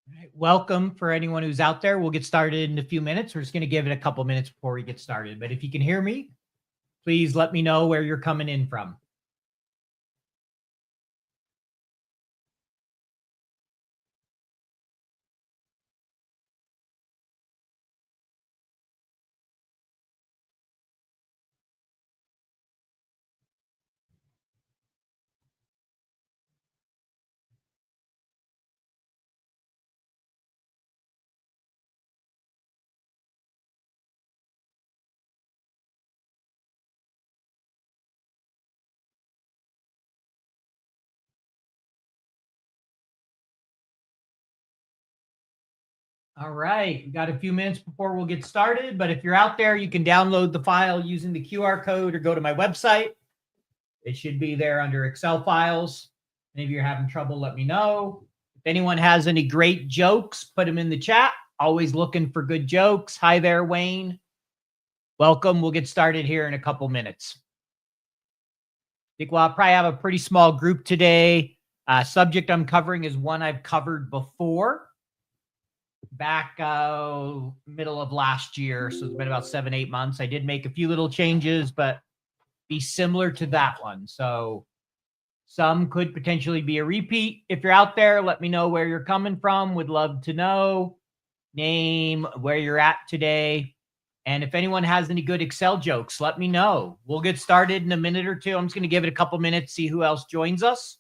All right, welcome for anyone who's out there. We'll get started in a few minutes. We're just going to give it a couple minutes before we get started. But if you can hear me, please let me know where you're coming in from. All right, we got a few minutes before we'll get started. But if you're out there, you can download the file using the QR code or go to my website. It should be there under Excel files. And if you're having trouble, let me know. If anyone has any great jokes, put them in the chat. Always looking for good jokes. Hi there, Wayne. Welcome. We'll get started here in a couple minutes. I think I'll probably have a pretty small group today. Subject I'm covering is one I've covered before back middle of last year. So it's been about 7-8 months. I did make a few little changes, but be similar to that one. So some could potentially be a repeat. If you're out there, let me know where you're coming from. Would love to know. Name, where you're at today. And if anyone has any good Excel jokes, let me know. We'll get started in a minute or two. I'm just going to give it a couple minutes, see who else joins us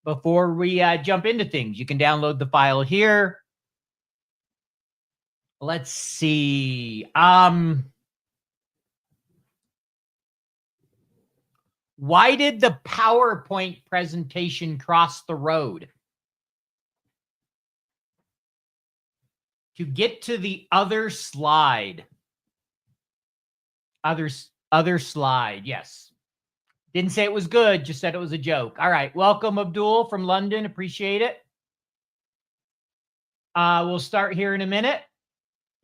before we jump into things. You can download the file here. Let's see. Why did the PowerPoint presentation cross the road? To get to the other slide. Other slide, yes. Didn't say it was good, just said it was a joke. All right, welcome Abdul from London, appreciate it. We'll start here in a minute.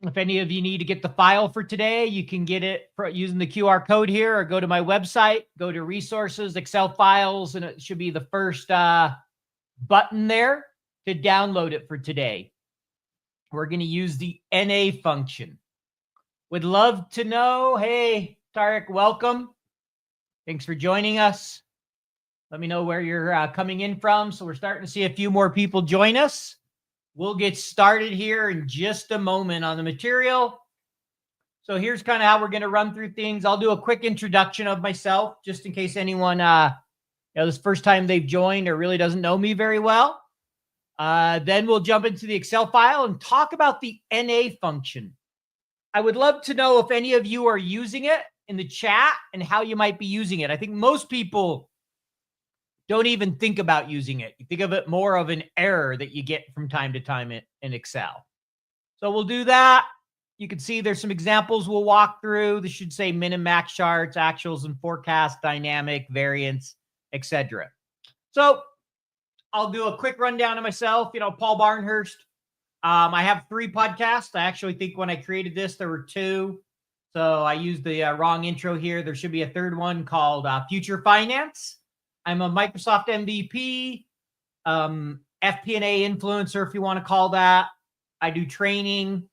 If any of you need to get the file for today, you can get it using the QR code here or go to my website, go to resources, Excel files, and it should be the first button there to download it for today. We're going to use the NA function. Would love to know. Hey, Tarek, welcome. Thanks for joining us. Let me know where you're coming in from. So we're starting to see a few more people join us. We'll get started here in just a moment on the material. So here's kind of how we're going to run through things. I'll do a quick introduction of myself, just in case anyone, this is the first time they've joined or really doesn't know me very well. Then we'll jump into the Excel file and talk about the NA function. I would love to know if any of you are using it in the chat and how you might be using it. I think most people don't even think about using it. You think of it more of an error that you get from time to time in Excel. So we'll do that. You can see there's some examples we'll walk through. This should say min and max charts, actuals and forecast, dynamic, variance, etc. So I'll do a quick rundown of myself. Paul Barnhurst. I have 3 podcasts. I actually think when I created this, there were 2. So I used the wrong intro here. There should be a 3rd one called Future Finance. I'm a Microsoft MVP, FP&A influencer, if you want to call that. I do training,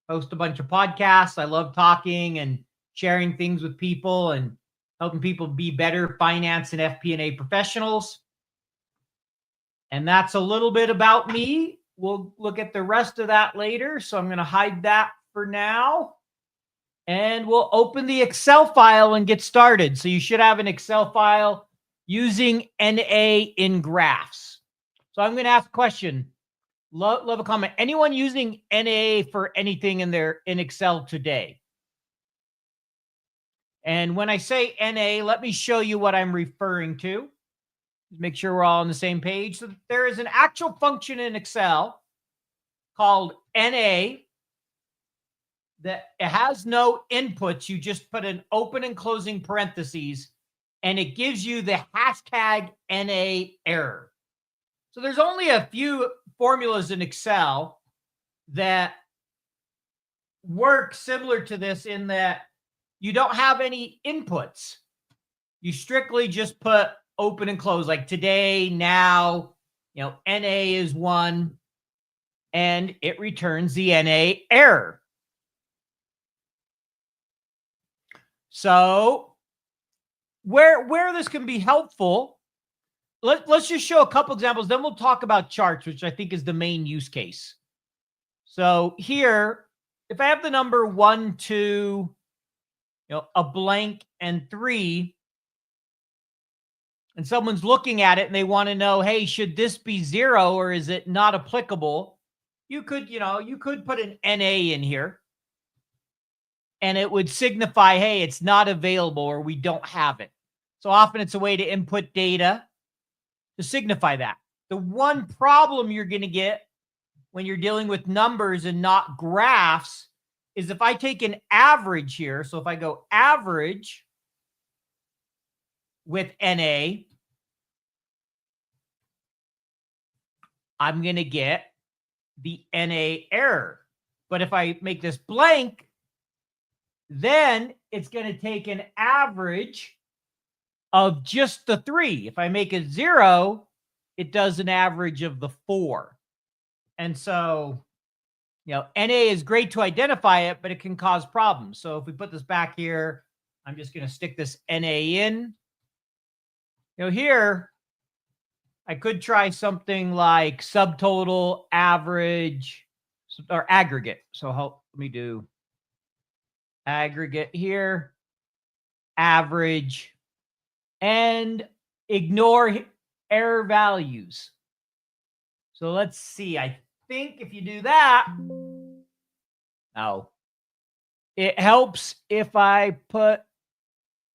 host a bunch of podcasts. I love talking and sharing things with people and helping people be better finance and FP&A professionals. And that's a little bit about me. We'll look at the rest of that later. So I'm going to hide that for now. And we'll open the Excel file and get started. So you should have an Excel file using NA in graphs. So I'm going to ask a question. Love a comment. Anyone using NA for anything in Excel today? And when I say NA, let me show you what I'm referring to. Make sure we're all on the same page. So there is an actual function in Excel called NA that it has no inputs. You just put an open and closing parentheses, and it gives you the hashtag NA error. So there's only a few formulas in Excel that work similar to this in that you don't have any inputs. You strictly just put open and close, like today, now, NA is 1, and it returns the NA error. So where this can be helpful, let's just show a couple examples. Then we'll talk about charts, which I think is the main use case. So here, if I have the number 1, 2, a blank and 3, and someone's looking at it and they want to know, hey, should this be 0 or is it not applicable? You could put an NA in here and it would signify, hey, it's not available or we don't have it. So often it's a way to input data to signify that. The one problem you're going to get when you're dealing with numbers and not graphs is if I take an average here. So if I go average with NA, I'm going to get the NA error. But if I make this blank, then it's going to take an average of just the 3. If I make it 0, it does an average of the 4. And so, NA is great to identify it, but it can cause problems. So if we put this back here, I'm just going to stick this NA in. Here, I could try something like subtotal, average, or aggregate. So let me do aggregate here, average, and ignore error values. So let's see. I think if you do that, it helps if I put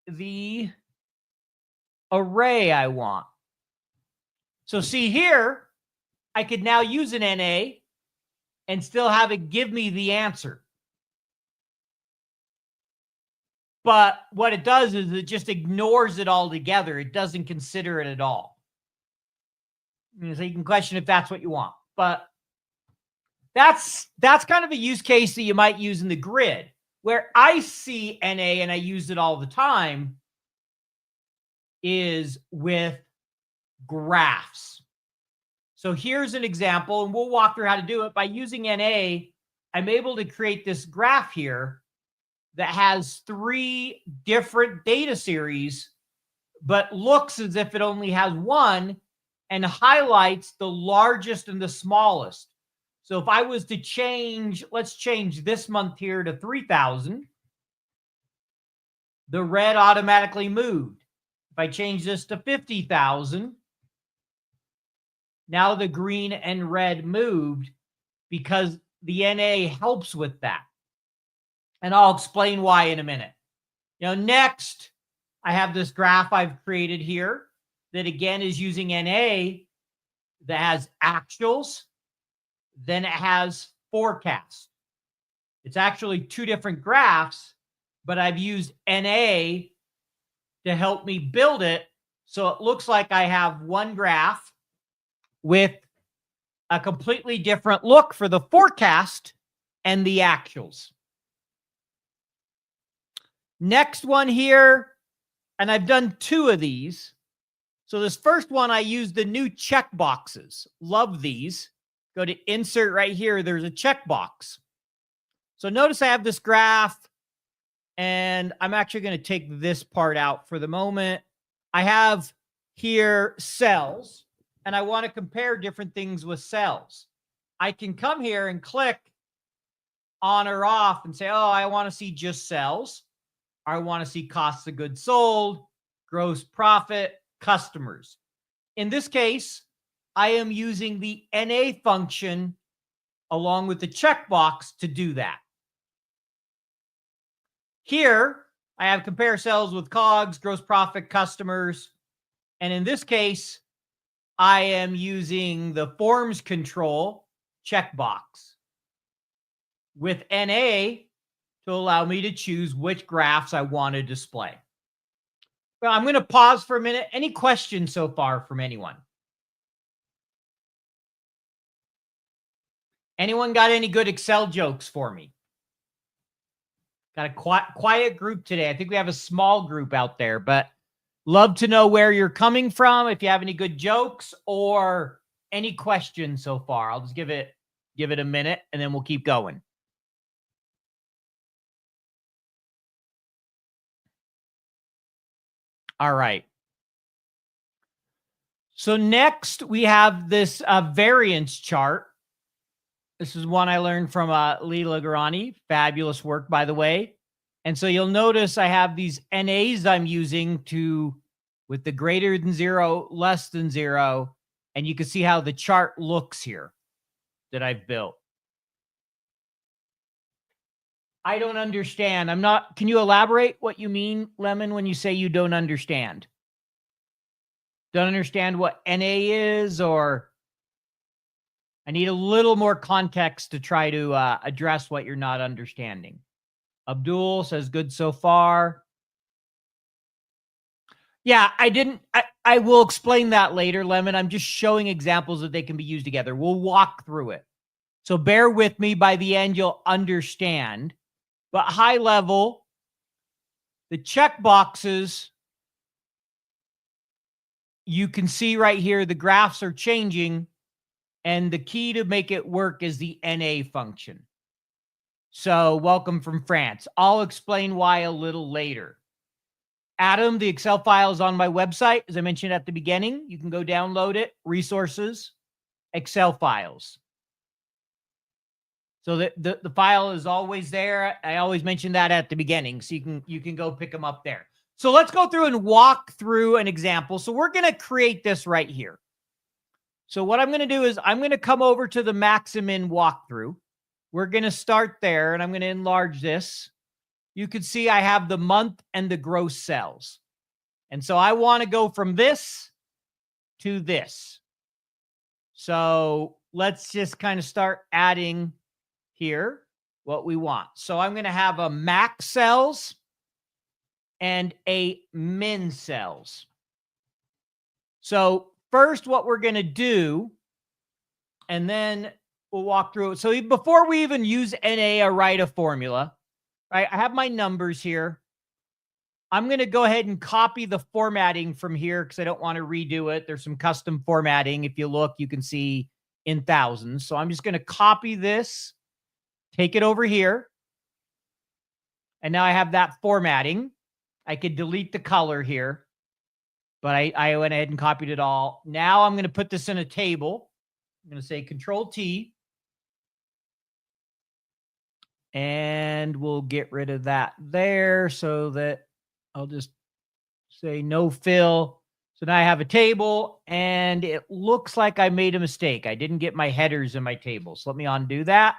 the array I want. So see here, I could now use an NA and still have it give me the answer. But what it does is it just ignores it altogether. It doesn't consider it at all. So you can question if that's what you want. But that's kind of a use case that you might use in the grid. Where I see NA, and I use it all the time, is with graphs. So here's an example, and we'll walk through how to do it. By using NA, I'm able to create this graph here that has 3 different data series, but looks as if it only has one and highlights the largest and the smallest. So if I was to change, let's change this month here to 3,000, the red automatically moved. If I change this to 50,000, now the green and red moved because the NA helps with that. And I'll explain why in a minute. Next, I have this graph I've created here that again is using NA that has actuals, then it has forecast. It's actually 2 different graphs, but I've used NA to help me build it. So it looks like I have one graph with a completely different look for the forecast and the actuals. Next one here, and I've done 2 of these. So this first one, I used the new check boxes. Love these. Go to insert right here. There's a checkbox. So notice I have this graph, and I'm actually going to take this part out for the moment. I have here cells, and I want to compare different things with cells. I can come here and click on or off and say, oh, I want to see just cells. I want to see costs of goods sold, gross profit, customers. In this case, I am using the NA function along with the checkbox to do that. Here, I have compare cells with COGS, gross profit, customers. And in this case, I am using the forms control checkbox with NA to allow me to choose which graphs I want to display. Well, I'm going to pause for a minute. Any questions so far from anyone? Anyone got any good Excel jokes for me? Got a quiet group today. I think we have a small group out there, but love to know where you're coming from. If you have any good jokes or any questions so far, I'll just give it Give it a minute, and then we'll keep going. All right. So next we have this variance chart. This is one I learned from Lee Lagrani. Fabulous work, by the way. And so you'll notice I have these NAs I'm using with the greater than 0, less than 0. And you can see how the chart looks here that I've built. I don't understand. Can you elaborate what you mean, Lemon, when you say you don't understand? Don't understand what NA is, or I need a little more context to try to address what you're not understanding. Abdul says good so far. Yeah, I will explain that later, Lemon. I'm just showing examples that they can be used together. We'll walk through it. So bear with me. By the end, you'll understand. But high level, the check boxes, you can see right here, the graphs are changing. And the key to make it work is the NA function. So welcome from France. I'll explain why a little later. Adam, the Excel file is on my website. As I mentioned at the beginning, you can go download it. Resources, Excel files. So the file is always there. I always mention that at the beginning, so you can go pick them up there. So let's go through and walk through an example. So we're going to create this right here. So what I'm going to do is I'm going to come over to the Maximin walkthrough. We're going to start there, and I'm going to enlarge this. You can see I have the month and the gross sales. And so I want to go from this to this. So let's just kind of start adding here what we want. So I'm going to have a max cells and a min cells. So first, what we're going to do, and then we'll walk through it. So before we even use NA or write a formula, right, I have my numbers here. I'm going to go ahead and copy the formatting from here because I don't want to redo it. There's some custom formatting. If you look, you can see in thousands. So I'm just going to copy this, take it over here. And now I have that formatting. I could delete the color here, but I went ahead and copied it all. Now I'm going to put this in a table. I'm going to say Control T. And we'll get rid of that there so that I'll just say no fill. So now I have a table, and it looks like I made a mistake. I didn't get my headers in my table. So let me undo that.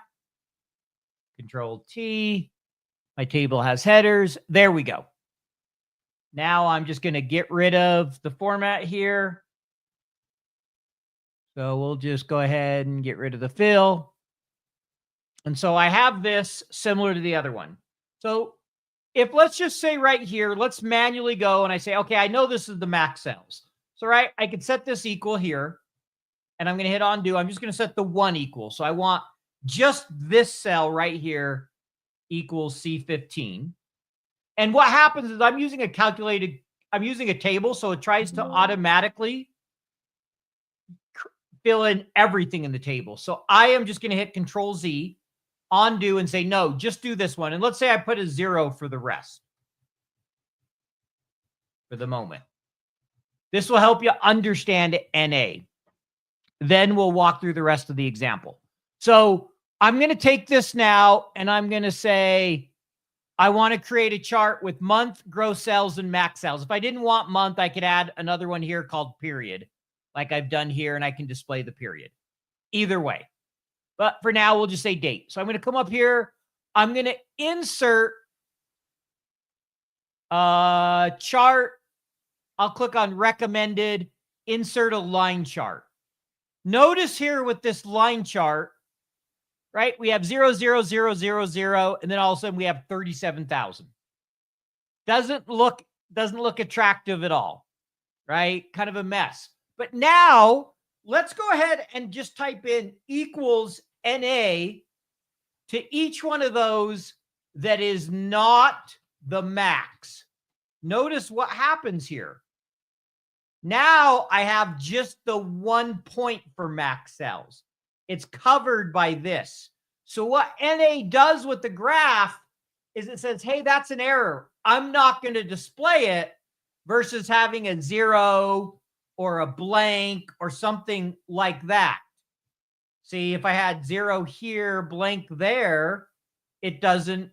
Control T. My table has headers. There we go. Now I'm just going to get rid of the format here. So we'll just go ahead and get rid of the fill. And so I have this similar to the other one. So if let's just say right here, let's manually go and I say, okay, I know this is the max cells. So right, I could set this equal here, and I'm going to hit undo. I'm just going to set the 1 equal. So I want just this cell right here equals C15. And what happens is I'm using a table, so it tries to automatically fill in everything in the table. So I am just going to hit Control Z, undo, and say, no, just do this one. And let's say I put a 0 for the rest for the moment. This will help you understand NA. Then we'll walk through the rest of the example. So I'm going to take this now, and I'm going to say, I want to create a chart with month, gross sales, and max sales. If I didn't want month, I could add another one here called period, like I've done here, and I can display the period. Either way. But for now, we'll just say date. So I'm going to come up here. I'm going to insert a chart. I'll click on recommended, insert a line chart. Notice here with this line chart, right? We have 0, 0, 0, 0, 0, and then all of a sudden we have 37,000. Doesn't look attractive at all, right? Kind of a mess. But now let's go ahead and just type in equals NA to each one of those that is not the max. Notice what happens here. Now I have just the 1 point for max cells. It's covered by this. So what NA does with the graph is it says, hey, that's an error. I'm not going to display it, versus having a 0 or a blank or something like that. See, if I had 0 here, blank there, it doesn't,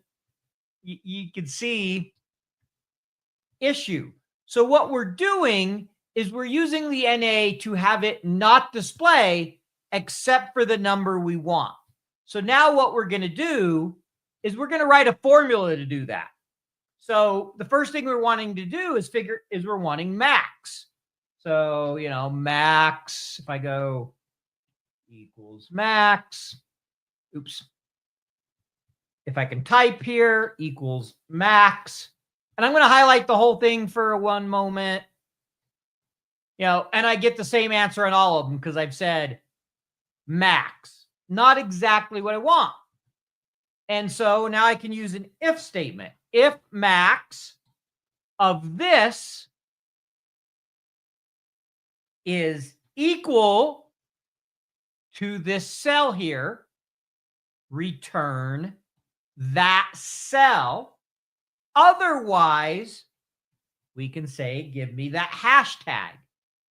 you can see issue. So what we're doing is we're using the NA to have it not display except for the number we want. So now what we're going to do is we're going to write a formula to do that. So the first thing we're wanting to do is we're wanting max. So, max, if I go equals max, oops. If I can type here, equals max. And I'm going to highlight the whole thing for one moment. And I get the same answer on all of them because I've said max. Not exactly what I want. And so now I can use an if statement. If max of this is equal to this cell here, return that cell. Otherwise, we can say, give me that hashtag.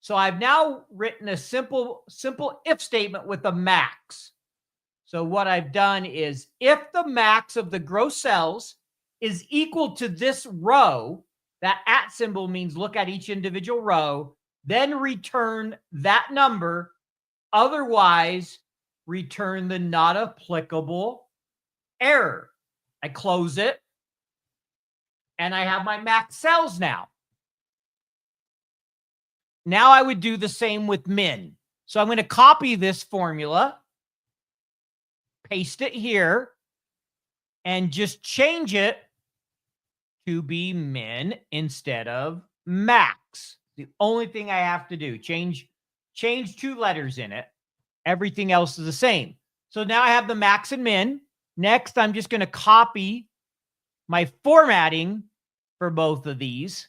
So I've now written a simple if statement with a max. So what I've done is if the max of the gross cells is equal to this row, that @ symbol means look at each individual row, then return that number. Otherwise, return the not applicable error. I close it, and I have my max cells now. Now I would do the same with min. So I'm going to copy this formula, paste it here, and just change it to be min instead of max. The only thing I have to do, change 2 letters in it. Everything else is the same. So now I have the max and min. Next, I'm just going to copy my formatting for both of these.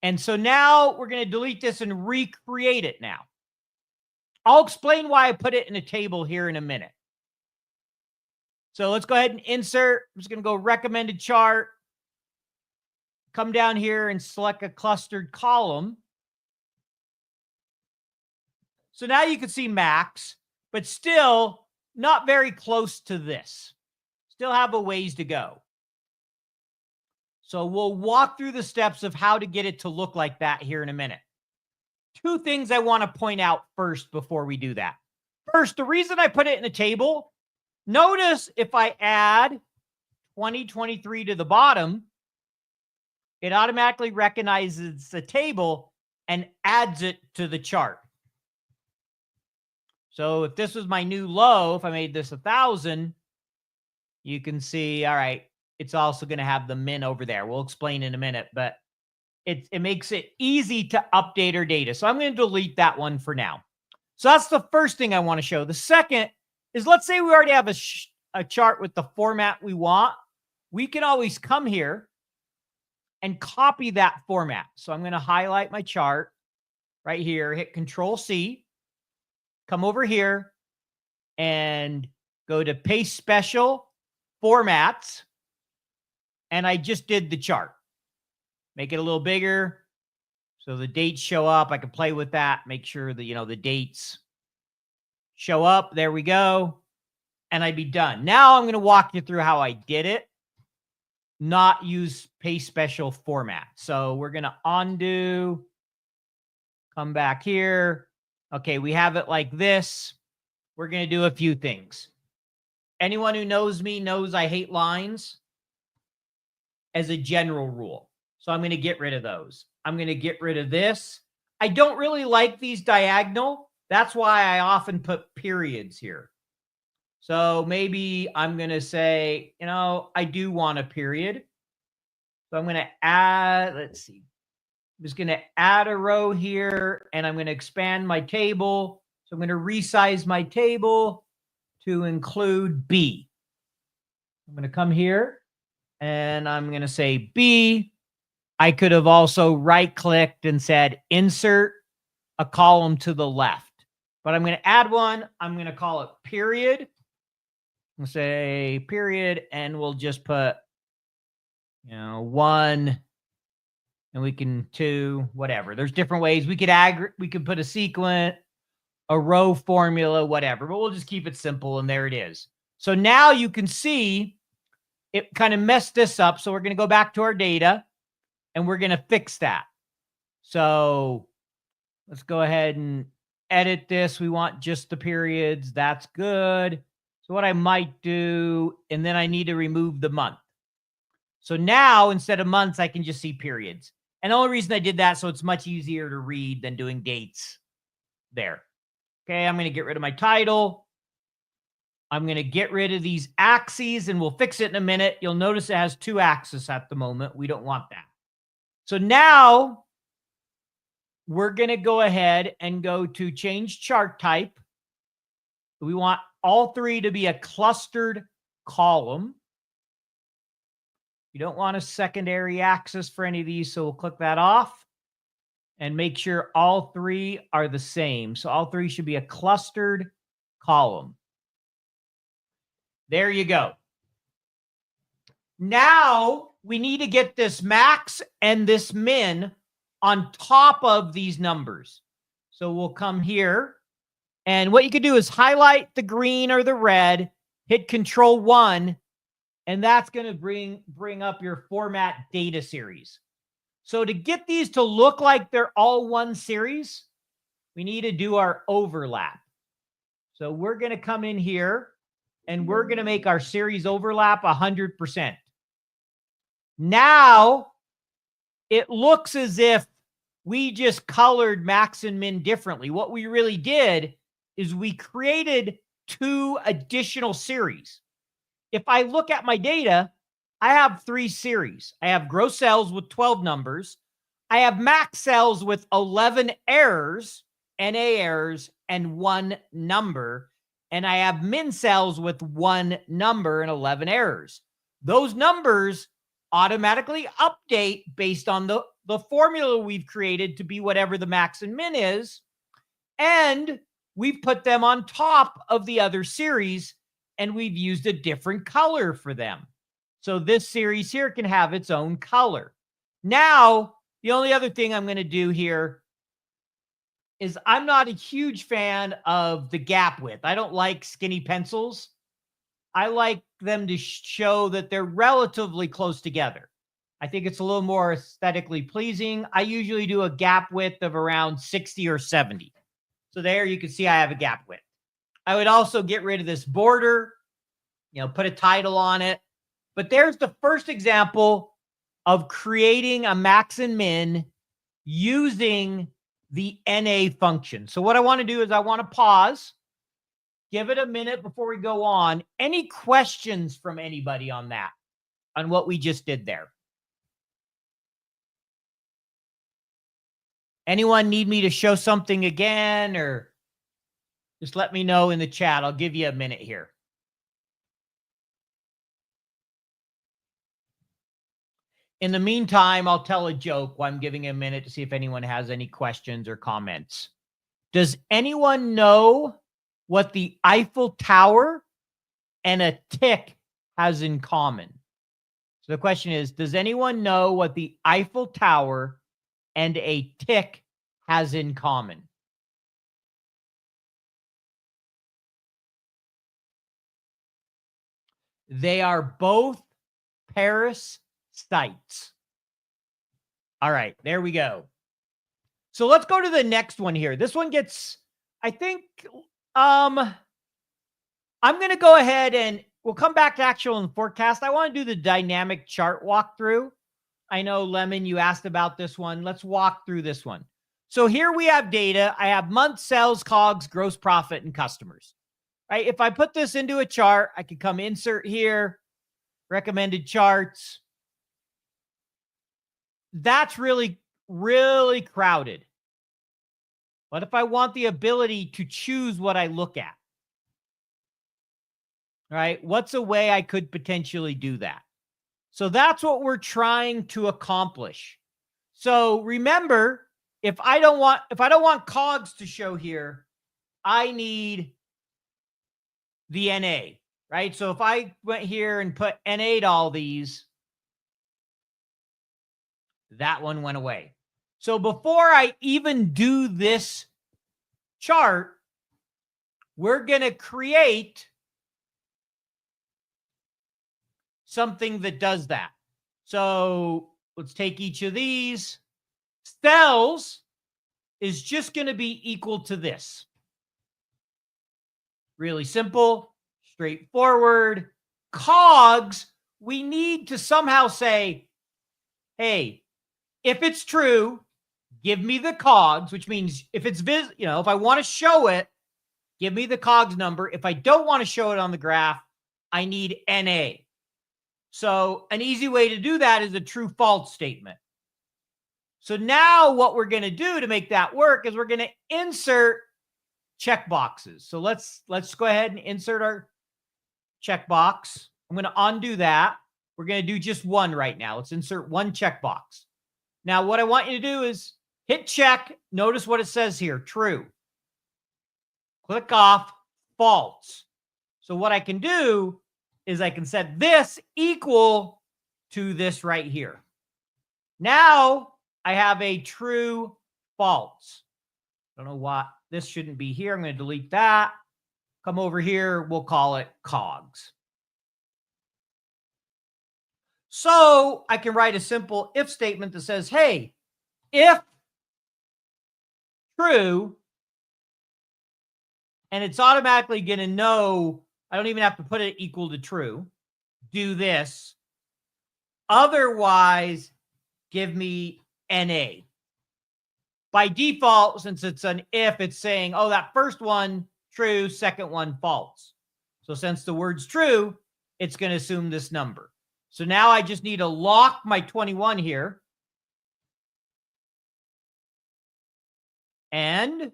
And so now we're going to delete this and recreate it now. I'll explain why I put it in a table here in a minute. So let's go ahead and insert. I'm just going to go recommended chart. Come down here and select a clustered column. So now you can see max, but still not very close to this. Still have a ways to go. So we'll walk through the steps of how to get it to look like that here in a minute. 2 things I want to point out first before we do that. First, the reason I put it in a table, notice if I add 2023 to the bottom, it automatically recognizes the table and adds it to the chart. So if this was my new low, if I made this 1,000, you can see, all right, it's also going to have the min over there. We'll explain in a minute, but it makes it easy to update our data. So I'm going to delete that one for now. So that's the first thing I want to show. The second is, let's say we already have a chart with the format we want. We can always come here and copy that format. So I'm going to highlight my chart right here, hit Control-C, come over here and go to Paste Special, Formats, and I just did the chart. Make it a little bigger so the dates show up. I can play with that, make sure that, the dates show up. There we go. And I'd be done. Now I'm going to walk you through how I did it, not use Paste Special Format. So we're going to undo, come back here. Okay, we have it like this. We're going to do a few things. Anyone who knows me knows I hate lines as a general rule. So I'm going to get rid of those. I'm going to get rid of this. I don't really like these diagonal. That's why I often put periods here. So maybe I'm going to say, I do want a period. So I'm going to add, let's see. I'm just going to add a row here, and I'm going to expand my table. So I'm going to resize my table to include B. I'm going to come here, and I'm going to say B. I could have also right-clicked and said insert a column to the left, but I'm going to add one. I'm going to call it period. We'll say period, and we'll just put, 1, and we can 2, whatever. There's different ways we could put a sequence, a row formula, whatever, but we'll just keep it simple. And there it is. So now you can see it kind of messed this up. So we're going to go back to our data and we're going to fix that. So let's go ahead and edit this. We want just the periods. That's good. So what I might do, and then I need to remove the month. So now instead of months, I can just see periods. And the only reason I did that, so it's much easier to read than doing dates there. Okay, I'm going to get rid of my title. I'm going to get rid of these axes, and we'll fix it in a minute. You'll notice it has 2 axes at the moment. We don't want that. So now we're going to go ahead and go to change chart type. We want all 3 to be a clustered column. You don't want a secondary axis for any of these, so we'll click that off and make sure all 3 are the same. So all 3 should be a clustered column. There you go. Now we need to get this max and this min on top of these numbers. So we'll come here, and what you can do is highlight the green or the red, hit Control 1, and that's going to bring up your format data series. So to get these to look like they're all one series, we need to do our overlap. So we're going to come in here and we're going to make our series overlap 100%. Now it looks as if we just colored max and min differently. What we really did is we created 2 additional series. If I look at my data, I have 3 series. I have gross sales with 12 numbers. I have max sales with 11 errors, NA errors, and 1 number. And I have min sales with 1 number and 11 errors. Those numbers automatically update based on the formula we've created to be whatever the max and min is. And we've put them on top of the other series, and we've used a different color for them. So this series here can have its own color. Now, the only other thing I'm going to do here is I'm not a huge fan of the gap width. I don't like skinny pencils. I like them to show that they're relatively close together. I think it's a little more aesthetically pleasing. I usually do a gap width of around 60 or 70. So there you can see I have a gap width. I would also get rid of this border, put a title on it. But there's the first example of creating a max and min using the NA function. So what I want to do is I want to pause, give it a minute before we go on. Any questions from anybody on that, on what we just did there? Anyone need me to show something again, or just let me know in the chat. I'll give you a minute here. In the meantime, I'll tell a joke while I'm giving a minute to see if anyone has any questions or comments. Does anyone know what the Eiffel Tower and a tick has in common? So the question is, does anyone know what the Eiffel Tower and a tick has in common? They are both Paris sites. All right, there we go. So let's go to the next one here. This one gets, I think, I'm going to go ahead and we'll come back to actual and forecast. I want to do the dynamic chart walkthrough. I know, Lemon, you asked about this one. Let's walk through this one. So here we have data. I have month sales, COGS, gross profit, and customers. Right? If I put this into a chart, I could come insert here, recommended charts. That's really, really crowded. What if I want the ability to choose what I look at? Right? What's a way I could potentially do that? So that's what we're trying to accomplish. So remember, if I don't want COGS to show here, I need the NA, right? So if I went here and put NA to all these, that one went away. So before I even do this chart, we're going to create something that does that. So let's take each of these. Cells is just going to be equal to this. Really simple, straightforward. COGS, we need to somehow say, hey, if it's true, give me the COGS, which means if it's if I want to show it, give me the COGS number. If I don't want to show it on the graph, I need NA. So an easy way to do that is a true false statement. So now what we're going to do to make that work is we're going to insert checkboxes. So let's go ahead and insert our checkbox. I'm going to undo that. We're going to do just one right now. Let's insert one checkbox. Now, what I want you to do is hit check. Notice what it says here, true. Click off, false. So what I can do is I can set this equal to this right here. Now I have a true false. I don't know why this shouldn't be here. I'm going to delete that. Come over here. We'll call it COGS. So I can write a simple if statement that says, hey, if true, and it's automatically going to know, I don't even have to put it equal to true, do this. Otherwise, give me NA. By default, since it's an if, it's saying, oh, that first one, true, second one, false. So since the word's true, it's going to assume this number. So now I just need to lock my 21 here. And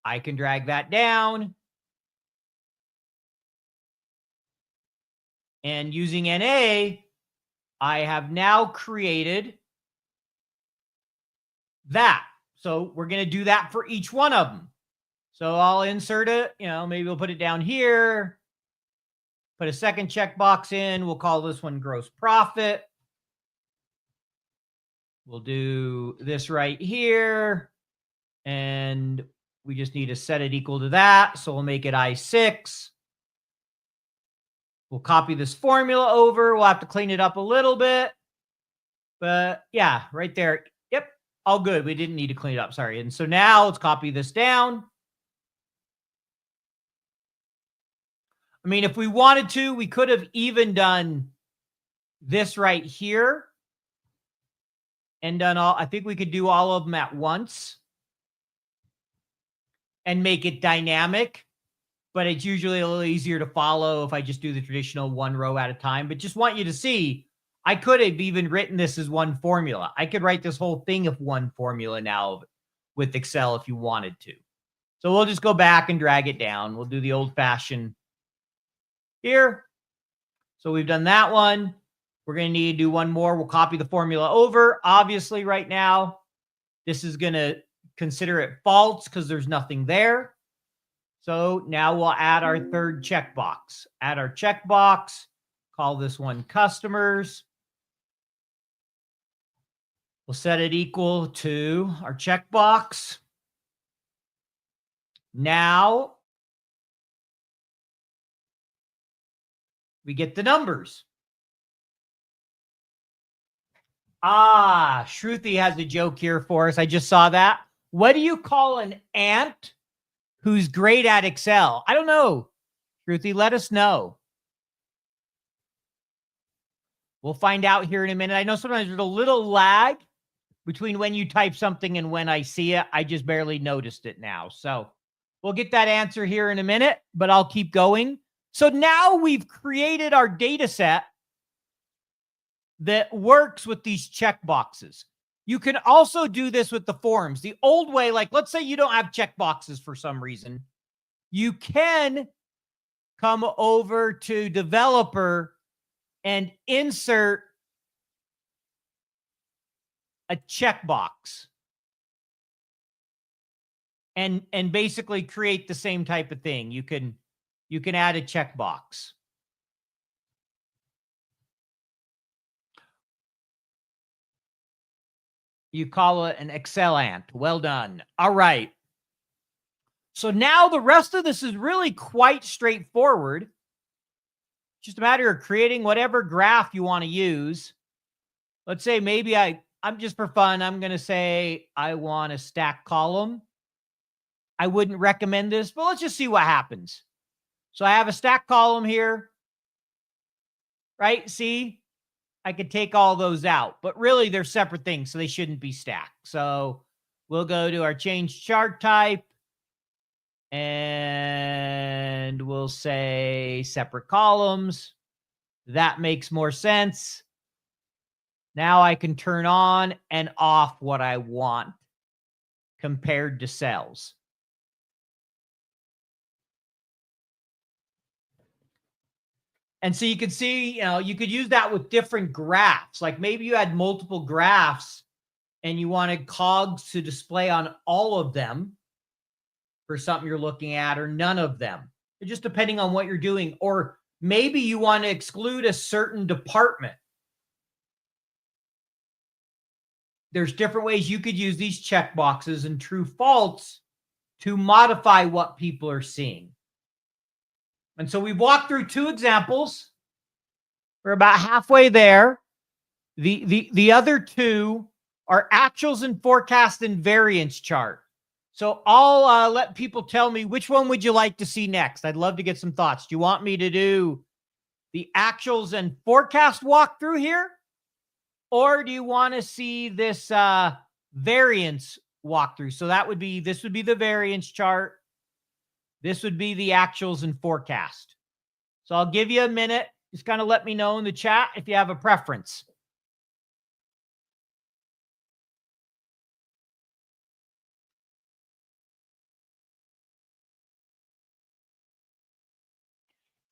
I can drag that down. And using NA, I have now created that. So we're going to do that for each one of them. So I'll insert it, maybe we'll put it down here. Put a second checkbox in. We'll call this one gross profit. We'll do this right here. And we just need to set it equal to that. So we'll make it I6. We'll copy this formula over. We'll have to clean it up a little bit. But yeah, right there. Yep, all good. We didn't need to clean it up. Sorry. And so now let's copy this down. I mean, if we wanted to, we could have even done this right here and done all, I think we could do all of them at once and make it dynamic, but it's usually a little easier to follow if I just do the traditional one row at a time. But just want you to see, I could have even written this as one formula. I could write this whole thing of one formula now with Excel if you wanted to. So we'll just go back and drag it down. We'll do the old-fashioned here. So we've done that one. We're going to need to do one more. We'll copy the formula over. Obviously, right now, this is going to consider it false because there's nothing there. So now we'll add our third checkbox. Add our checkbox. Call this one customers. We'll set it equal to our checkbox. Now we get the numbers. Shruti has a joke here for us. I just saw that. What do you call an ant who's great at Excel? I don't know. Shruti, let us know. We'll find out here in a minute. I know sometimes there's a little lag between when you type something and when I see it. I just barely noticed it now. So we'll get that answer here in a minute, but I'll keep going. So now we've created our data set that works with these checkboxes. You can also do this with the forms. The old way, like let's say you don't have checkboxes for some reason, you can come over to developer and insert a checkbox. and basically create the same type of thing. You can add a checkbox. You call it an Excel ant. Well done. All right. So now the rest of this is really quite straightforward. Just a matter of creating whatever graph you want to use. Let's say maybe I'm just for fun, I'm going to say I want a stack column. I wouldn't recommend this, but let's just see what happens. So I have a stack column here, right? See, I could take all those out, but really they're separate things, so they shouldn't be stacked. So we'll go to our change chart type, and we'll say separate columns. That makes more sense. Now I can turn on and off what I want compared to cells. And so you can see, you could use that with different graphs. Like maybe you had multiple graphs and you wanted cogs to display on all of them for something you're looking at, or none of them. Just depending on what you're doing. Or maybe you want to exclude a certain department. There's different ways you could use these checkboxes and true false to modify what people are seeing. And so we've walked through two examples. We're about halfway there. The other two are actuals and forecast and variance chart. So I'll let people tell me, which one would you like to see next? I'd love to get some thoughts. Do you want me to do the actuals and forecast walkthrough here? Or do you want to see this variance walkthrough? So this would be the variance chart. This would be the actuals and forecast. So I'll give you a minute. Just kind of let me know in the chat if you have a preference.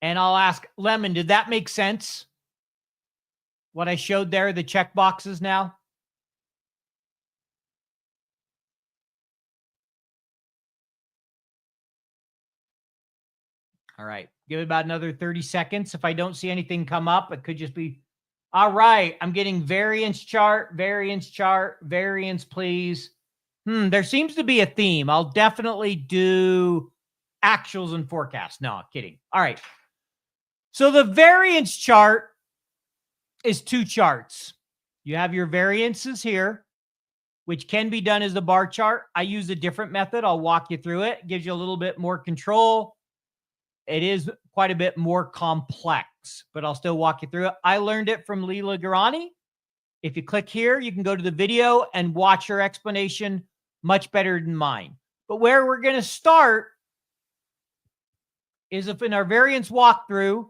And I'll ask Lemon, did that make sense? What I showed there, the check boxes now? All right. Give it about another 30 seconds. If I don't see anything come up, it could just be, all right, I'm getting variance chart, variance, please. There seems to be a theme. I'll definitely do actuals and forecasts. No, kidding. All right. So the variance chart is two charts. You have your variances here, which can be done as a bar chart. I use a different method. I'll walk you through it. It gives you a little bit more control. It is quite a bit more complex, but I'll still walk you through it. I learned it from Leela Garani. If you click here, you can go to the video and watch her explanation, much better than mine. But where we're going to start is if in our variance walkthrough,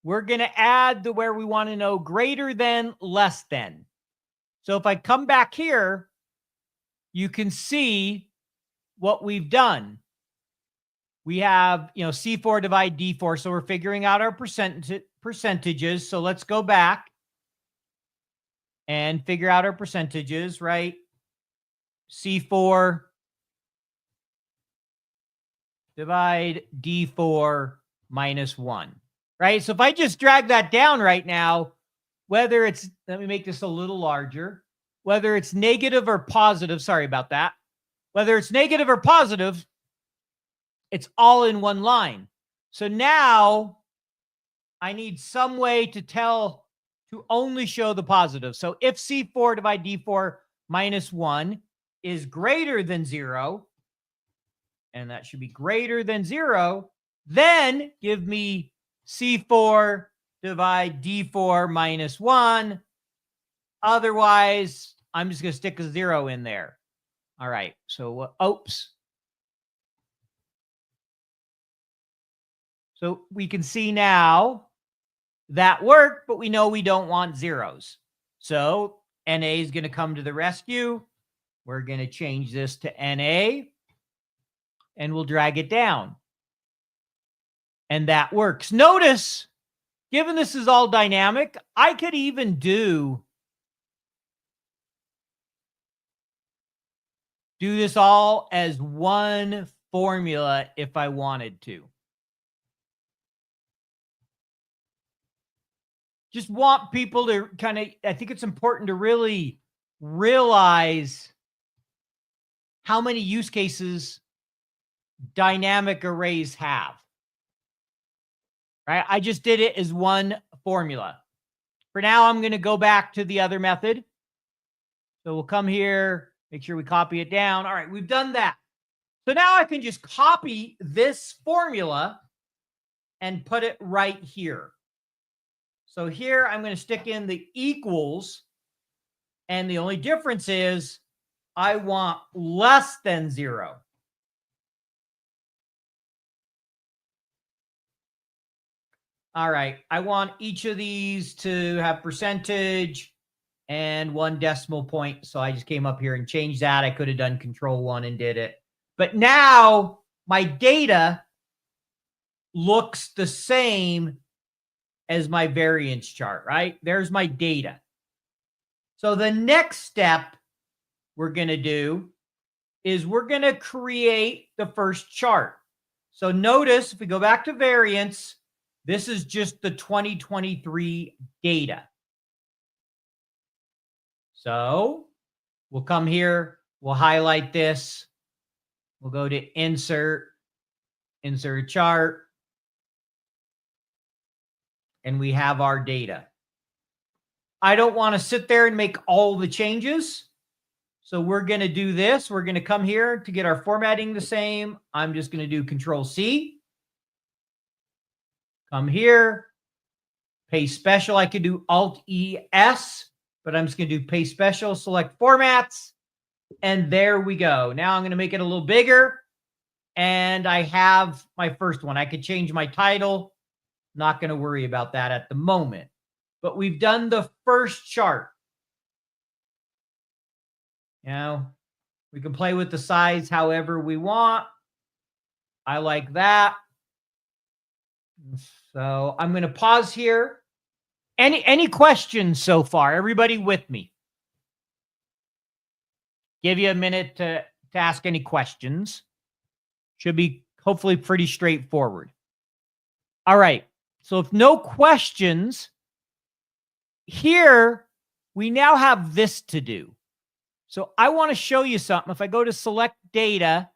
we're going to add where we want to know greater than, less than. So if I come back here, you can see what we've done. We have, C4 divide D4. So we're figuring out our percentages. So let's go back and figure out our percentages, right? C4 divide D4 minus 1, right? So if I just drag that down right now, whether it's, let me make this a little larger, whether it's negative or positive, sorry about that, whether it's negative or positive, it's all in one line. So now I need some way to only show the positive. So if C4 divide D4 minus 1 is greater than 0, and that should be greater than 0, then give me C4 divide D4 minus 1. Otherwise, I'm just going to stick a 0 in there. All right. So, oops. So we can see now that worked, but we know we don't want zeros. So NA is going to come to the rescue. We're going to change this to NA, and we'll drag it down. And that works. Notice, given this is all dynamic, I could even do do this all as one formula if I wanted to. Just want people to kind of, I think it's important to really realize how many use cases dynamic arrays have. Right? I just did it as one formula. For now, I'm going to go back to the other method. So we'll come here, make sure we copy it down. All right, we've done that. So now I can just copy this formula and put it right here. So here I'm going to stick in the equals. And the only difference is I want less than 0. All right, I want each of these to have percentage and 1 decimal point. So I just came up here and changed that. I could have done Control-1 and did it. But now my data looks the same as my variance chart, right? There's my data. So the next step we're going to do is we're going to create the first chart. So notice if we go back to variance, this is just the 2023 data. So we'll come here, we'll highlight this. We'll go to insert a chart, and we have our data. I don't want to sit there and make all the changes. So we're going to do this. We're going to come here to get our formatting the same. I'm just going to do Control-C. Come here, paste special. I could do Alt-E-S, but I'm just going to do paste special, select formats, and there we go. Now I'm going to make it a little bigger, and I have my first one. I could change my title. Not going to worry about that at the moment. But we've done the first chart. You know, we can play with the size however we want. I like that. So I'm going to pause here. Any questions so far? Everybody with me? Give you a minute to ask any questions. Should be hopefully pretty straightforward. All right. So if no questions, here we now have this to do. So I want to show you something. If I go to select data,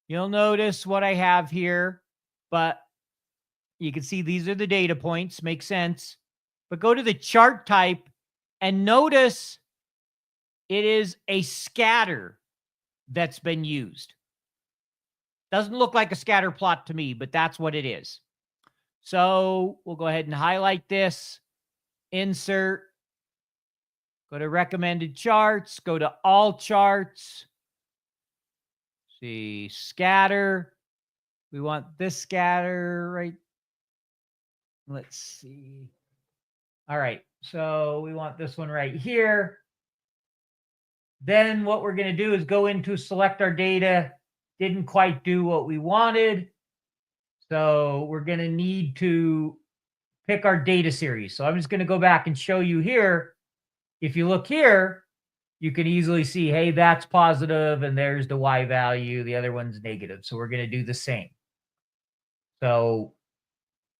you'll notice what I have here, but you can see these are the data points, makes sense. But go to the chart type and notice it is a scatter that's been used. Doesn't look like a scatter plot to me, but that's what it is. So we'll go ahead and highlight this, insert, go to recommended charts, go to all charts, see scatter. We want this scatter right. Let's see. All right. So we want this one right here. Then what we're going to do is go into select our data. Didn't quite do what we wanted. So we're going to need to pick our data series. So I'm just going to go back and show you here. If you look here, you can easily see, hey, that's positive, and there's the Y value. The other one's negative. So we're going to do the same. So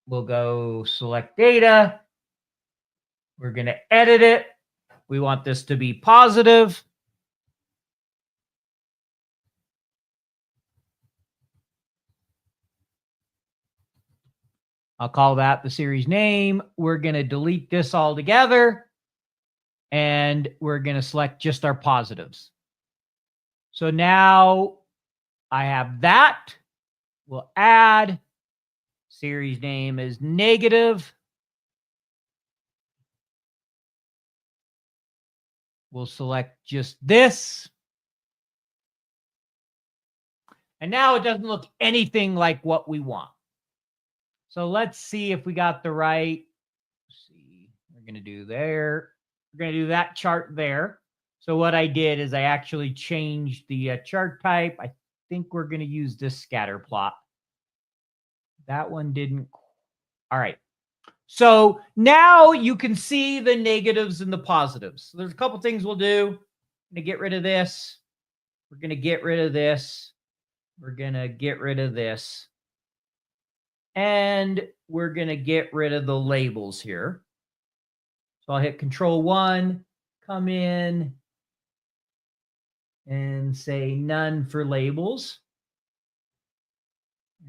we'll go select data. We're going to edit it. We want this to be positive. I'll call that the series name. We're going to delete this all together, and we're going to select just our positives. So now I have that. We'll add. Series name is negative. We'll select just this. And now it doesn't look anything like what we want. So let's see if we got the right. Let's see, we're going to do there. We're going to do that chart there. So what I did is I actually changed the chart type. I think we're going to use this scatter plot. That one didn't. All right. So now you can see the negatives and the positives. So there's a couple things we'll do. I'm going to get rid of this. We're going to get rid of this. We're going to get rid of this. And we're going to get rid of the labels here. So I'll hit Control 1, come in, and say none for labels.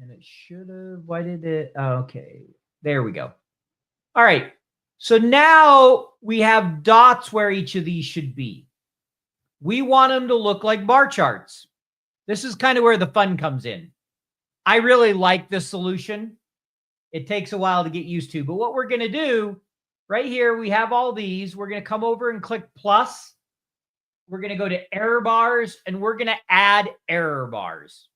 And it should have, why did it? Okay, there we go. All right. So now we have dots where each of these should be. We want them to look like bar charts. This is kind of where the fun comes in. I really like this solution. It takes a while to get used to, but what we're going to do right here, we have all these. We're going to come over and click plus. We're going to go to error bars, and we're going to add error bars.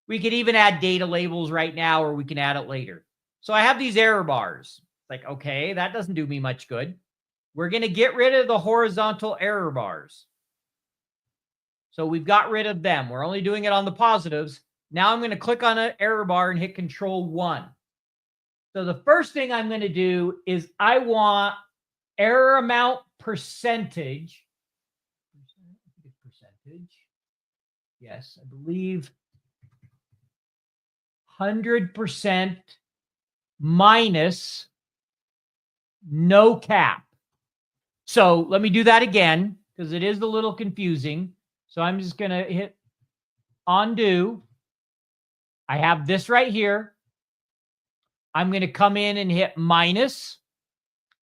We could even add data labels right now, or we can add it later. So I have these error bars. Like, okay, that doesn't do me much good. We're going to get rid of the horizontal error bars. So we've got rid of them. We're only doing it on the positives. Now I'm going to click on an error bar and hit Control 1. So the first thing I'm going to do is I want error amount percentage. Percentage. Yes, I believe 100% minus no cap. So let me do that again because it is a little confusing. So I'm just going to hit undo. I have this right here. I'm going to come in and hit minus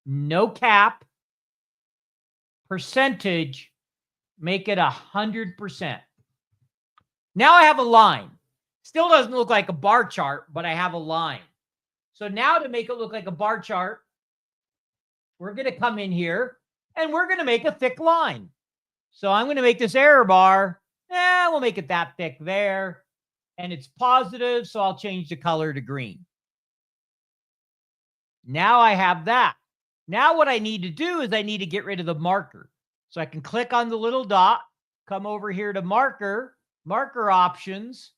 no cap percentage, make it 100%. Now I have a line. Still doesn't look like a bar chart, but I have a line. So now to make it look like a bar chart, we're going to come in here and we're going to make a thick line. So I'm going to make this error bar. We'll make it that thick there. And it's positive, so I'll change the color to green. Now I have that. Now what I need to do is I need to get rid of the marker. So I can click on the little dot, come over here to marker options,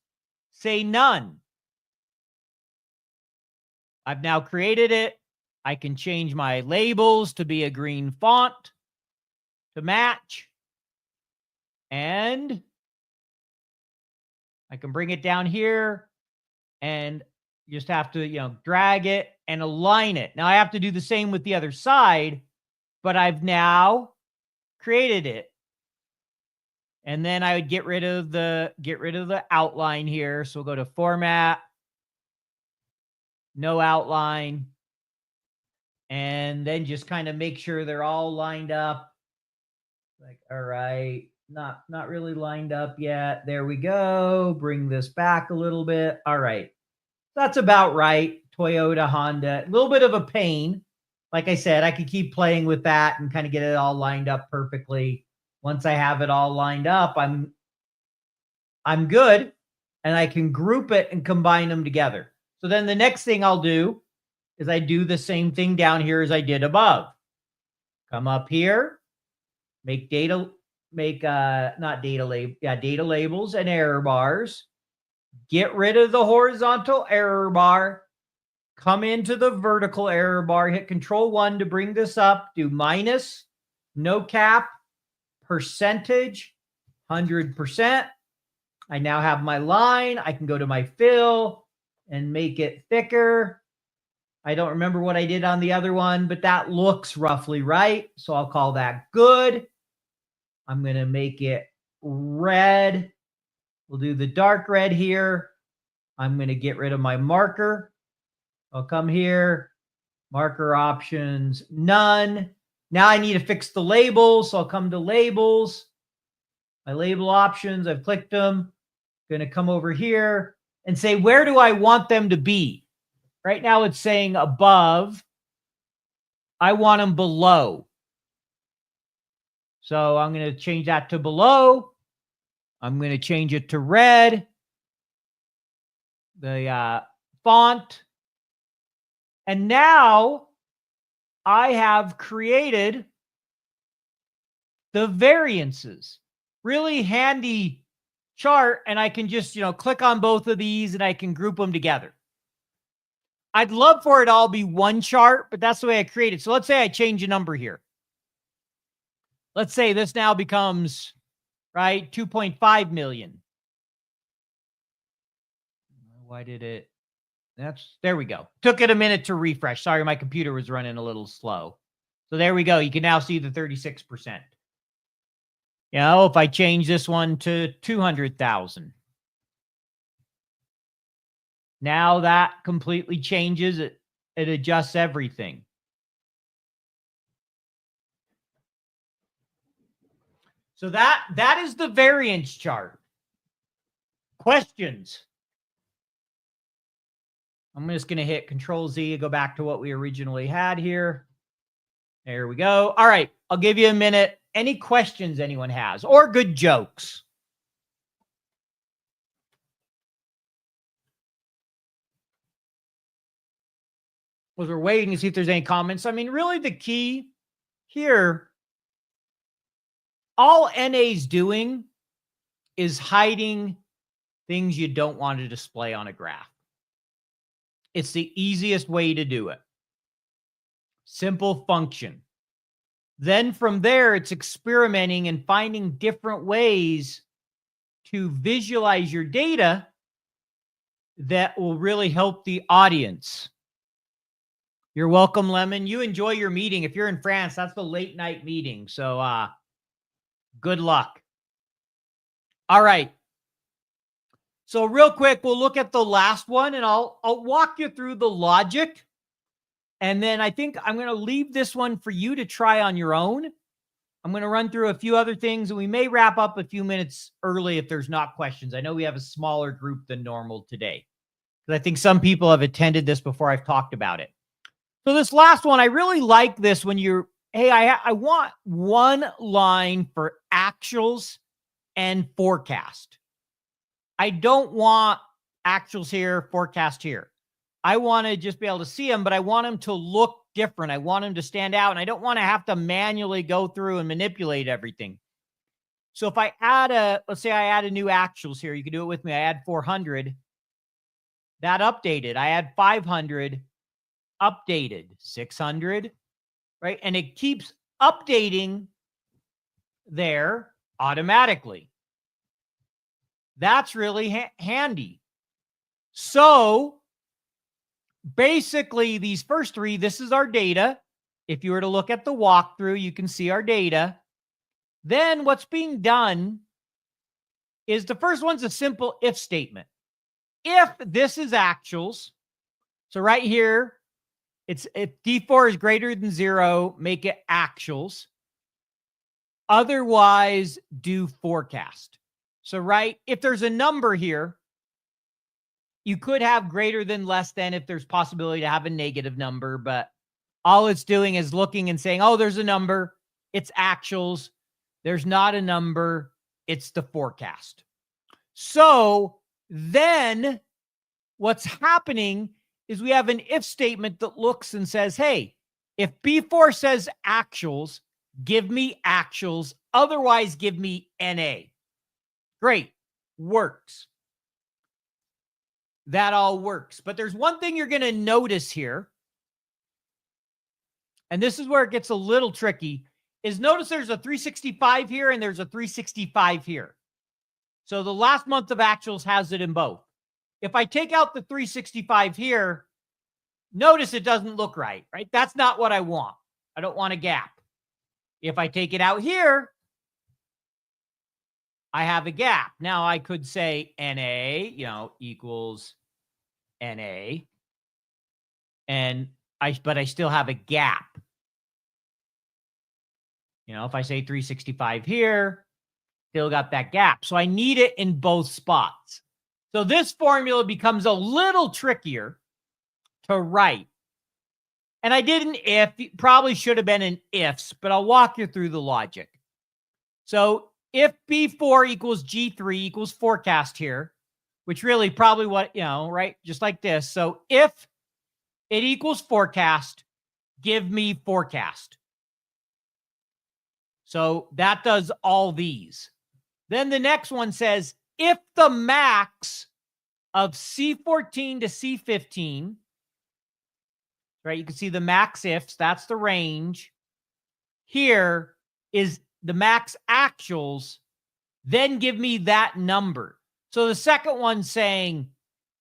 say none. I've now created it. I can change my labels to be a green font to match. And I can bring it down here and you just have to, drag it and align it. Now I have to do the same with the other side, but I've now created it. And then I would get rid of the outline here. So we'll go to format, no outline, and then just kind of make sure they're all lined up. Like, all right, not really lined up yet. There we go. Bring this back a little bit. All right. That's about right. Toyota, Honda, a little bit of a pain. Like I said, I could keep playing with that and kind of get it all lined up perfectly. Once I have it all lined up, I'm good, and I can group it and combine them together. So then the next thing I'll do is I do the same thing down here as I did above. Come up here, make data labels and error bars. Get rid of the horizontal error bar. Come into the vertical error bar, hit Control 1 to bring this up. Do minus, no cap, percentage, 100%. I now have my line. I can go to my fill and make it thicker. I don't remember what I did on the other one, but that looks roughly right. So I'll call that good. I'm going to make it red. We'll do the dark red here. I'm going to get rid of my marker. I'll come here, marker options, none. Now I need to fix the labels. So I'll come to labels, my label options. I've clicked them. Going to come over here and say, where do I want them to be? Right now it's saying above. I want them below. So I'm going to change that to below. I'm going to change it to red. The font. And now I have created the variances. Really handy chart. And I can just, click on both of these and I can group them together. I'd love for it all be one chart, but that's the way I create it. So let's say I change a number here. Let's say this now becomes right? 2.5 million. Why did it? There we go. Took it a minute to refresh. Sorry, my computer was running a little slow. So there we go. You can now see the 36%. You know, if I change this one to 200,000, now that completely changes it. It adjusts everything. So that is the variance chart. Questions? I'm just going to hit Control Z and go back to what we originally had here. There we go. All right. I'll give you a minute. Any questions anyone has or good jokes? Well, we're waiting to see if there's any comments. I mean, really the key here, all NA's doing is hiding things you don't want to display on a graph. It's the easiest way to do it. Simple function. Then from there, it's experimenting and finding different ways to visualize your data that will really help the audience. You're welcome, Lemon. You enjoy your meeting. If you're in France, that's the late night meeting. So good luck. All right. So real quick, we'll look at the last one and I'll walk you through the logic. And then I think I'm going to leave this one for you to try on your own. I'm going to run through a few other things and we may wrap up a few minutes early if there's not questions. I know we have a smaller group than normal today, because I think some people have attended this before I've talked about it. So this last one, I really like this when you're, hey, I want one line for actuals and forecast. I don't want actuals here, forecast here. I want to just be able to see them, but I want them to look different. I want them to stand out, and I don't want to have to manually go through and manipulate everything. So if I add let's say I add a new actuals here, you can do it with me. I add 400, that updated. I add 500, updated, 600, right? And it keeps updating there automatically. That's really handy. So basically, these first three, this is our data. If you were to look at the walkthrough, you can see our data. Then what's being done is the first one's a simple if statement. If this is actuals, so right here, it's if D4 is greater than 0, make it actuals. Otherwise, do forecast. So if there's a number here, you could have greater than, less than, if there's possibility to have a negative number, but all it's doing is looking and saying, oh, there's a number, it's actuals. There's not a number, it's the forecast. So then what's happening is we have an if statement that looks and says, hey, if B4 says actuals, give me actuals, otherwise give me NA. Great, works. That all works. But there's one thing you're going to notice here, and this is where it gets a little tricky, is notice there's a 365 here and there's a 365 here. So the last month of actuals has it in both. If I take out the 365 here, notice it doesn't look right? That's not what I want. I don't want a gap. If I take it out here, I have a gap. Now I could say NA, equals NA, but I still have a gap. If I say 365 here, still got that gap. So I need it in both spots. So this formula becomes a little trickier to write. And I did an if, probably should have been an ifs, but I'll walk you through the logic. So if B4 equals G3 equals forecast here, which really probably what, just like this. So if it equals forecast, give me forecast. So that does all these. Then the next one says, if the max of C14 to C15, you can see the max ifs, that's the range. Here is the max actuals, then give me that number. So the second one's saying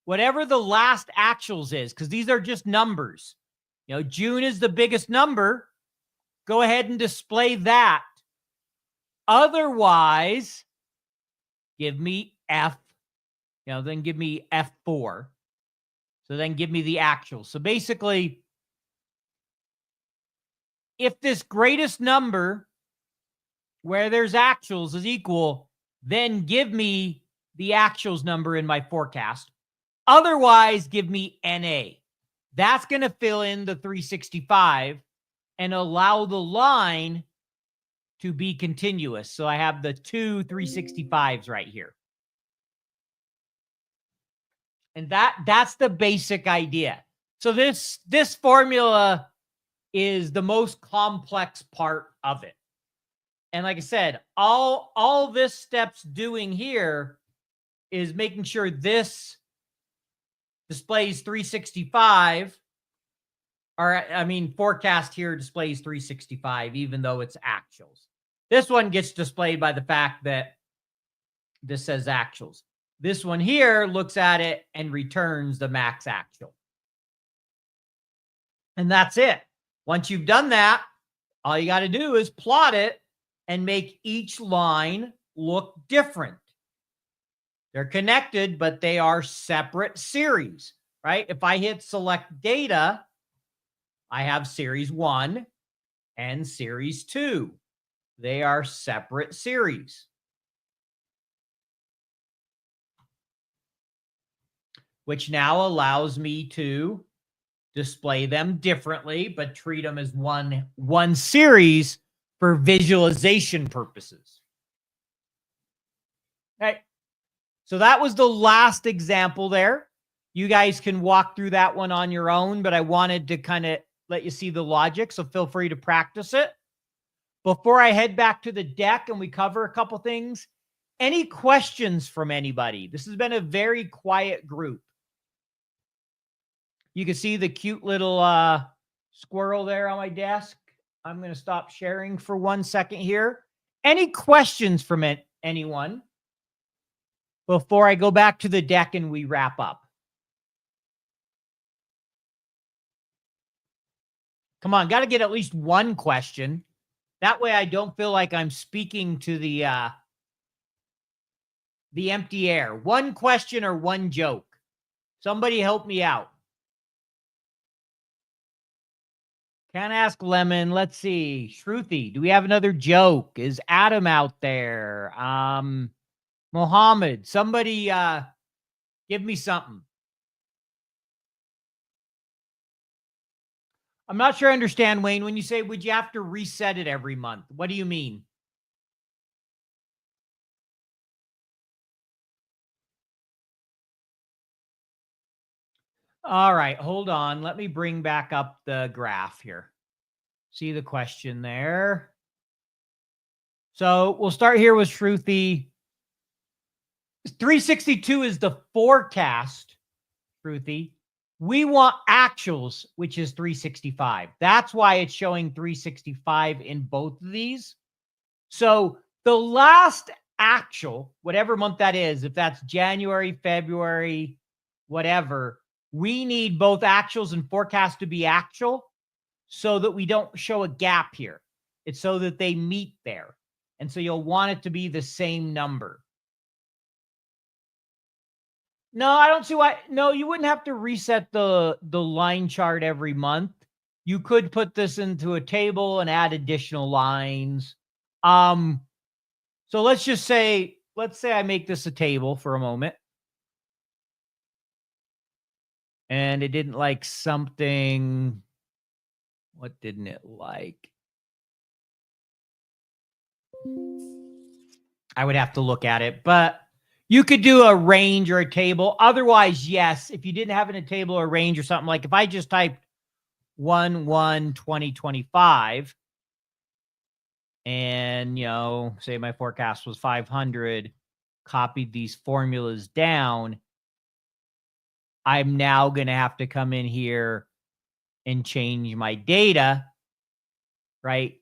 whatever the last actuals is, because these are just numbers. June is the biggest number. Go ahead and display that. Otherwise, give me F. Then give me F4. So then give me the actual. So basically, if this greatest number where there's actuals is equal, then give me the actuals number in my forecast. Otherwise, give me NA. That's going to fill in the 365 and allow the line to be continuous. So I have the two 365s right here. And that's the basic idea. So this formula is the most complex part of it. And like I said, all this step's doing here is making sure this displays 365, or forecast here displays 365, even though it's actuals. This one gets displayed by the fact that this says actuals. This one here looks at it and returns the max actual. And that's it. Once you've done that, all you got to do is plot it and make each line look different. They're connected, but they are separate series, right? If I hit select data, I have series 1 and series 2. They are separate series. Which now allows me to display them differently, but treat them as one series for visualization purposes. Okay. So that was the last example there. You guys can walk through that one on your own, but I wanted to kind of let you see the logic, so feel free to practice it. Before I head back to the deck and we cover a couple things, any questions from anybody? This has been a very quiet group. You can see the cute little squirrel there on my desk. I'm going to stop sharing for 1 second here. Any questions from anyone before I go back to the deck and we wrap up? Come on, got to get at least one question. That way I don't feel like I'm speaking to the empty air. One question or one joke. Somebody help me out. Can't ask Lemon. Let's see. Shruti, do we have another joke? Is Adam out there? Mohammed, somebody give me something. I'm not sure I understand, Wayne. When you say, would you have to reset it every month? What do you mean? All right, hold on. Let me bring back up the graph here. See the question there. So we'll start here with Shruti. 362 is the forecast, Shruti. We want actuals, which is 365. That's why it's showing 365 in both of these. So the last actual, whatever month that is, if that's January, February, whatever, we need both actuals and forecast to be actual so that we don't show a gap here. It's so that they meet there. And so you'll want it to be the same number. No, I don't see why. No, you wouldn't have to reset the line chart every month. You could put this into a table and add additional lines. So let's just say, I make this a table for a moment. And it didn't like something. What didn't it like? I would have to look at it, but you could do a range or a table. Otherwise, yes, if you didn't have in a table or range or something, like if I just typed 1/1/2025 and, say my forecast was 500, copied these formulas down, I'm now going to have to come in here and change my data, right,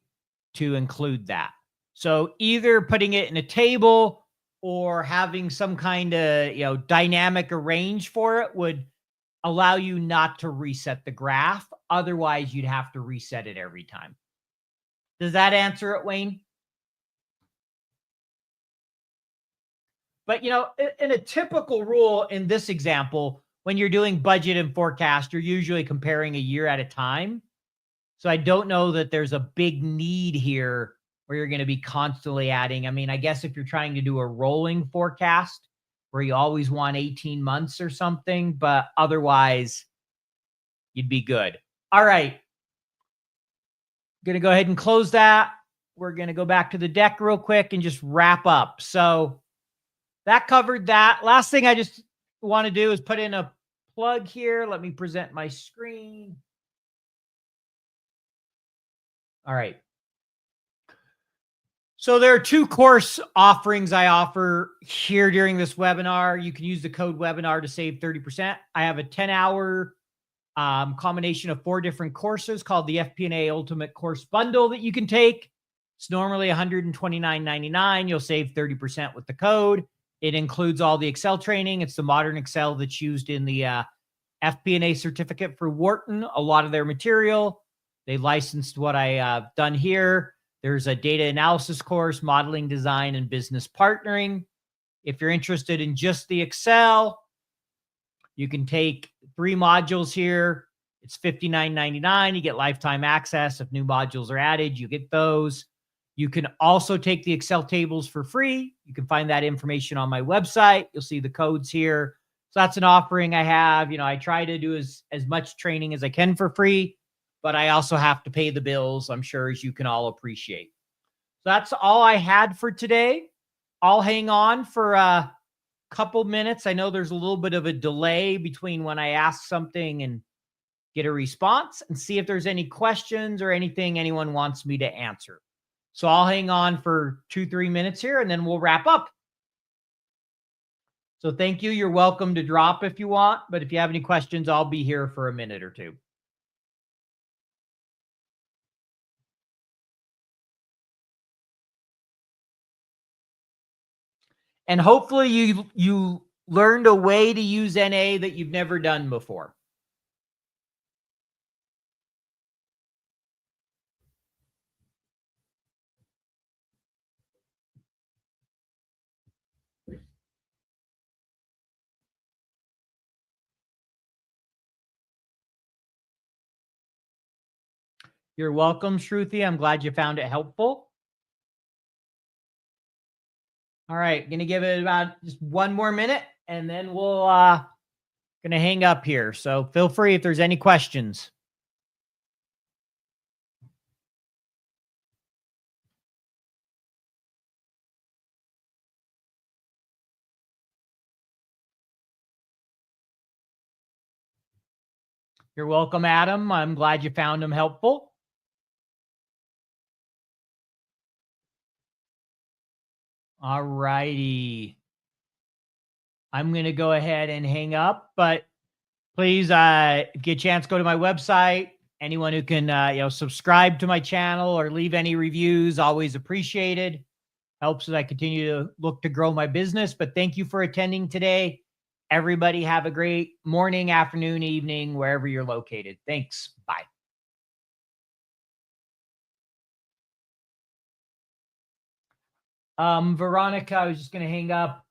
to include that. So either putting it in a table or having some kind of, dynamic arrange for it would allow you not to reset the graph. Otherwise, you'd have to reset it every time. Does that answer it, Wayne? But, in a typical rule in this example, when you're doing budget and forecast, you're usually comparing a year at a time. So I don't know that there's a big need here where you're going to be constantly adding. I mean, I guess if you're trying to do a rolling forecast where you always want 18 months or something, but otherwise you'd be good. All right. Going to go ahead and close that. We're going to go back to the deck real quick and just wrap up. So that covered that. Last thing I just want to do is put in a plug here. Let me present my screen. All right. So there are 2 course offerings I offer here during this webinar. You can use the code webinar to save 30%. I have a 10-hour combination of 4 different courses called the FP&A Ultimate Course Bundle that you can take. It's normally $129.99. You'll save 30% with the code. It includes all the Excel training. It's the modern Excel that's used in the FP&A certificate for Wharton, a lot of their material. They licensed what I've done here. There's a data analysis course, modeling design, and business partnering. If you're interested in just the Excel, you can take 3 modules here. It's $59.99. You get lifetime access. If new modules are added, you get those. You can also take the Excel tables for free. You can find that information on my website. You'll see the codes here. So that's an offering I have. I try to do as much training as I can for free, but I also have to pay the bills, I'm sure, as you can all appreciate. So that's all I had for today. I'll hang on for a couple minutes. I know there's a little bit of a delay between when I ask something and get a response, and see if there's any questions or anything anyone wants me to answer. So I'll hang on for 2-3 minutes here, and then we'll wrap up. So thank you. You're welcome to drop if you want, but if you have any questions, I'll be here for a minute or 2. And hopefully you learned a way to use NA that you've never done before. You're welcome, Shruti. I'm glad you found it helpful. All right, going to give it about just 1 more minute, and then we'll going to hang up here. So feel free if there's any questions. You're welcome, Adam. I'm glad you found them helpful. All righty. I'm going to go ahead and hang up, but please, if you get a chance, go to my website. Anyone who can, subscribe to my channel or leave any reviews, always appreciated. Helps as I continue to look to grow my business. But thank you for attending today. Everybody have a great morning, afternoon, evening, wherever you're located. Thanks. Bye. Veronica, I was just going to hang up.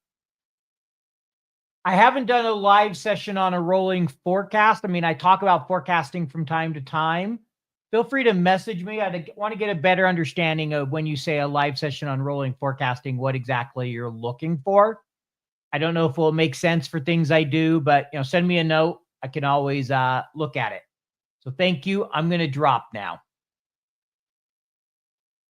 I haven't done a live session on a rolling forecast. I mean, I talk about forecasting from time to time. Feel free to message me. I want to get a better understanding of when you say a live session on rolling forecasting, what exactly you're looking for. I don't know if it will make sense for things I do, but send me a note. I can always look at it. So thank you. I'm going to drop now.